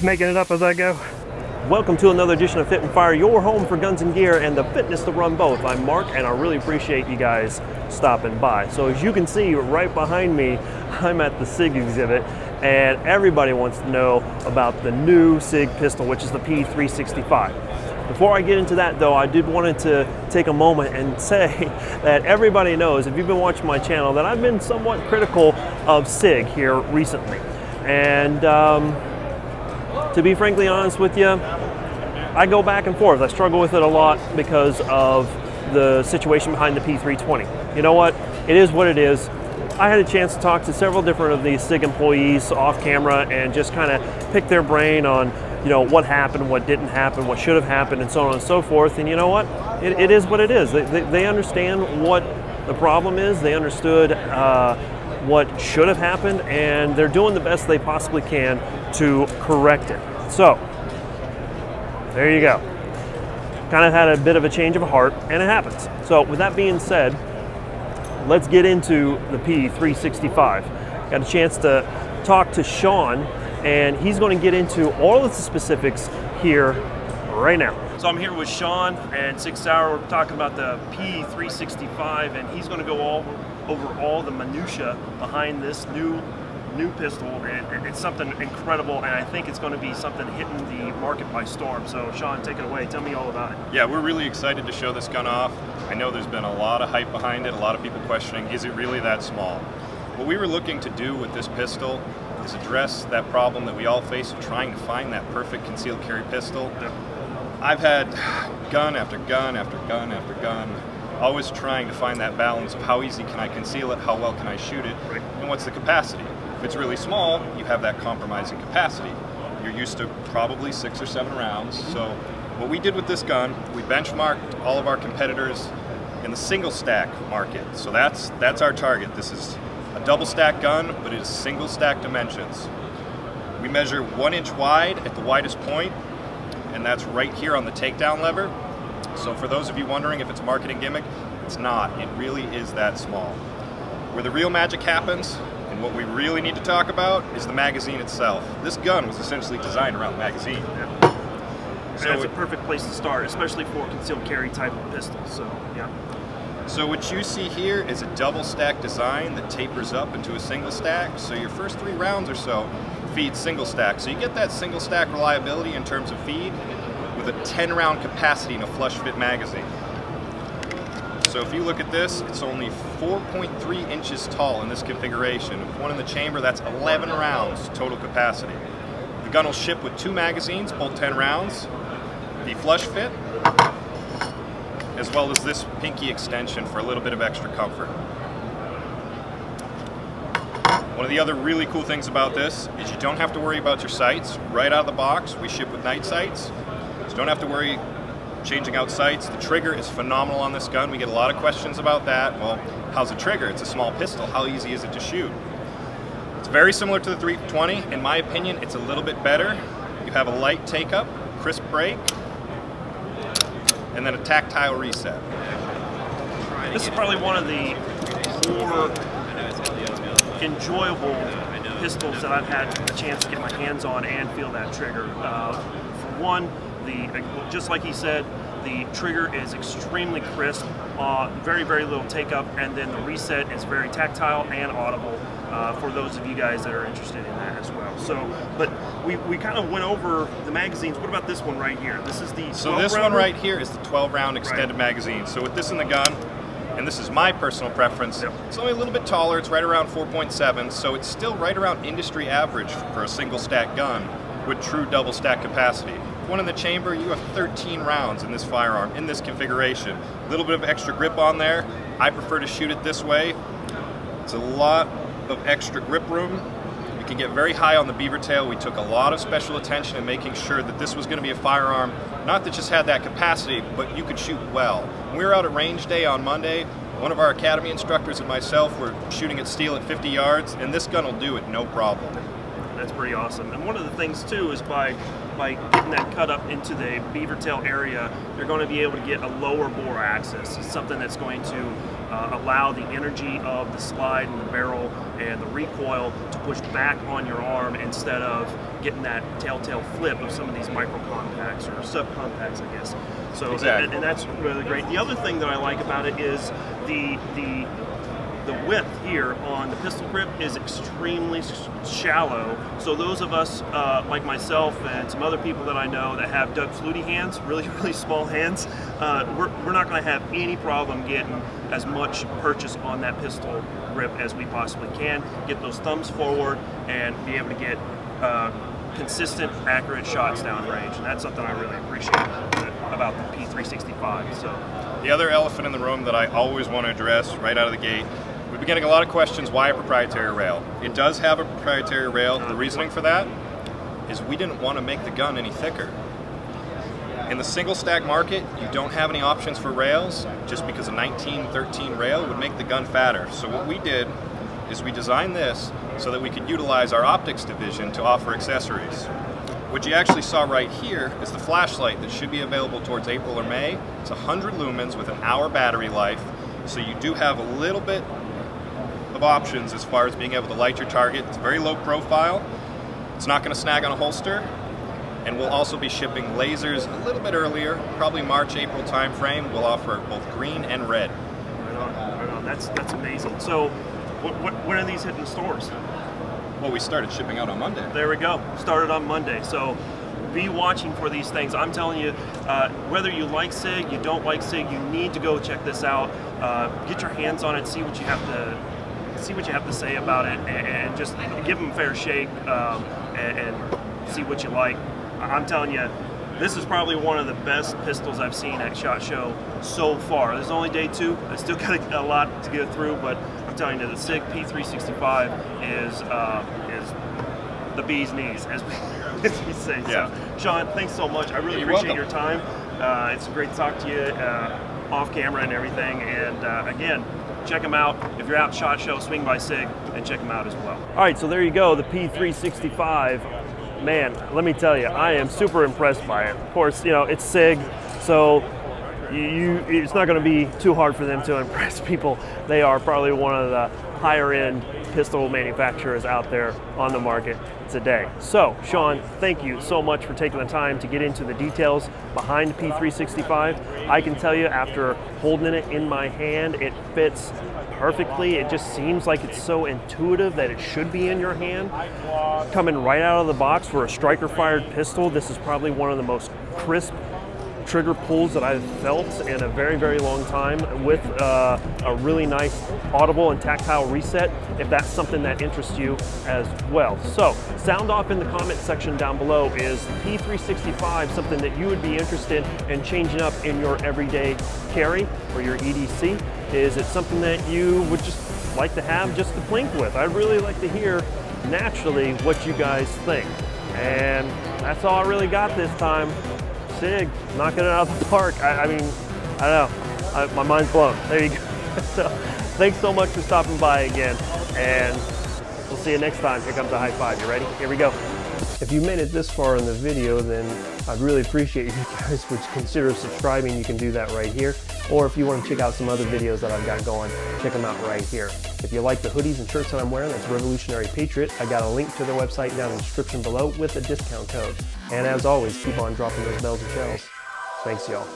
making it up as I go. Welcome to another edition of Fit and Fire, your home for guns and gear and the fitness to run both. I'm Mark, and I really appreciate you guys stopping by. So as you can see right behind me, I'm at the Sig exhibit, and everybody wants to know about the new Sig pistol, which is the P365. Before I get into that though, I did wanted to take a moment and say that everybody knows, if you've been watching my channel, that I've been somewhat critical of Sig here recently. And to be frankly honest with you, I go back and forth. I struggle with it a lot because of the situation behind the P320. You know what? It is what it is. I had a chance to talk to several different of these Sig employees off camera and just kind of pick their brain on, you know, what happened, what didn't happen, what should have happened, and so on and so forth. And you know what? It is what it is. They understand what the problem is. They understood what should have happened, and they're doing the best they possibly can to correct it. So, there you go. Kind of had a bit of a change of heart, and it happens. So, with that being said, let's get into the P365. Got a chance to talk to Sean, and he's going to get into all of the specifics here right now. So I'm here with Sean and Sig Sauer. We're talking about the P365, and he's going to go over all the minutia behind this new pistol, and it's something incredible, and I think it's going to be something hitting the market by storm. So Sean, take it away. Tell me all about it. Yeah, we're really excited to show this gun off. I know there's been a lot of hype behind it, a lot of people questioning, is it really that small? What we were looking to do with this pistol is address that problem that we all face of trying to find that perfect concealed carry pistol. Yeah. I've had gun after gun after gun after gun, always trying to find that balance of how easy can I conceal it, how well can I shoot it, right, and what's the capacity. If it's really small, you have that compromising capacity. You're used to probably 6 or 7 rounds. So what we did with this gun, we benchmarked all of our competitors in the single stack market. So that's our target. This is a double stack gun, but it is single stack dimensions. We measure 1 inch wide at the widest point, and that's right here on the takedown lever. So for those of you wondering if it's a marketing gimmick, it's not. It really is that small. Where the real magic happens, and what we really need to talk about, is the magazine itself. This gun was essentially designed around the magazine. Yeah. So it's a perfect place to start, especially for concealed carry type of pistols. So yeah. So what you see here is a double stack design that tapers up into a single stack. So your first 3 rounds or so feed single stack. So you get that single stack reliability in terms of feed with a 10 round capacity in a flush fit magazine. So if you look at this, it's only 4.3 inches tall in this configuration. With 1 in the chamber, that's 11 rounds total capacity. The gun will ship with 2 magazines, both 10 rounds, the flush fit, as well as this pinky extension for a little bit of extra comfort. One of the other really cool things about this is you don't have to worry about your sights. Right out of the box, we ship with night sights. So you don't have to worry changing out sights. The trigger is phenomenal on this gun. We get a lot of questions about that. Well, how's the trigger? It's a small pistol. How easy is it to shoot? It's very similar to the 320. In my opinion, it's a little bit better. You have a light take-up, crisp break, and then a tactile reset. This is probably one of the more enjoyable pistols that I've had a chance to get my hands on and feel that trigger. For one, just like he said, the trigger is extremely crisp, very, very little take up, and then the reset is very tactile and audible for those of you guys that are interested in that as well. So, but we kind of went over the magazines. What about this one right here? This is the 12 So this rounder? one right here is the 12 round extended magazine. So with this in the gun, and this is my personal preference, yep, it's only a little bit taller. It's right around 4.7, so it's still right around industry average for a single stack gun with true double stack capacity. 1 in the chamber, you have 13 rounds in this firearm, in this configuration. A little bit of extra grip on there. I prefer to shoot it this way. It's a lot of extra grip room. You can get very high on the beaver tail. We took a lot of special attention in making sure that this was going to be a firearm, not that just had that capacity, but you could shoot well. When we were out at range day on Monday, one of our academy instructors and myself were shooting at steel at 50 yards, and this gun will do it no problem. That's pretty awesome. And one of the things too is by getting that cut up into the beaver tail area, you're going to be able to get a lower bore axis. It's something that's going to allow the energy of the slide and the barrel and the recoil to push back on your arm instead of getting that telltale flip of some of these micro compacts or subcompacts, I guess. So exactly. and that's really great. The other thing that I like about it is the width here on the pistol grip is extremely shallow. So those of us like myself and some other people that I know that have Doug Flutie hands, really small hands, we're not going to have any problem getting as much purchase on that pistol grip as we possibly can. Get those thumbs forward and be able to get consistent, accurate shots downrange, and that's something I really appreciate about the P365. So the other elephant in the room that I always want to address right out of the gate, we've been getting a lot of questions, why a proprietary rail? It does have a proprietary rail. The reasoning for that is we didn't want to make the gun any thicker. In the single stack market, you don't have any options for rails just because a 1913 rail would make the gun fatter. So what we did is we designed this so that we could utilize our optics division to offer accessories. What you actually saw right here is the flashlight that should be available towards April or May. It's 100 lumens with an hour battery life, so you do have a little bit of options as far as being able to light your target. It's very low profile, it's not going to snag on a holster, and we'll also be shipping lasers a little bit earlier, probably March, April time frame. We'll offer both green and red. Right on. That's amazing. So when are these hitting stores? Well, we started shipping out on Monday. There we go. Started on Monday. So be watching for these things. I'm telling you, whether you like SIG, you don't like SIG, you need to go check this out. Get your hands on it, see what you have to say about it, and just give them a fair shake and see what you like. I'm telling you, this is probably one of the best pistols I've seen at SHOT Show so far. This is only day 2. I still got a lot to get through, but I'm telling you, the SIG P365 is the bee's knees, as we say. Yeah. So, Sean, thanks so much. I really appreciate your time. It's great to talk to you off camera and everything. And again, check them out. If you're out at SHOT Show, swing by SIG and check them out as well. All right, so there you go, the P365. Man, let me tell you, I am super impressed by it. Of course, you know, it's SIG, so it's not going to be too hard for them to impress people. They are probably one of the higher end pistol manufacturers out there on the market today. So, Sean, thank you so much for taking the time to get into the details behind the P365. I can tell you, after holding it in my hand, it fits perfectly. It just seems like it's so intuitive that it should be in your hand. Coming right out of the box for a striker fired pistol, this is probably one of the most crisp trigger pulls that I've felt in a very long time, with a really nice audible and tactile reset, if that's something that interests you as well. So sound off in the comment section down below. Is the P365 something that you would be interested in changing up in your everyday carry or your EDC? Is it something that you would just like to have just to plink with? I'd really like to hear naturally what you guys think. And that's all I really got this time. SIG, knocking it out of the park. I mean, I don't know, my mind's blown. There you go. So, thanks so much for stopping by again, and we'll see you next time. Here comes the high five. You ready? Here we go. If you made it this far in the video, then I'd really appreciate you guys would consider subscribing. You can do that right here. Or if you want to check out some other videos that I've got going, check them out right here. If you like the hoodies and shirts that I'm wearing, that's Revolutionary Patriot. I got a link to their website down in the description below with a discount code. And as always, keep on dropping those bells and shells. Thanks, y'all.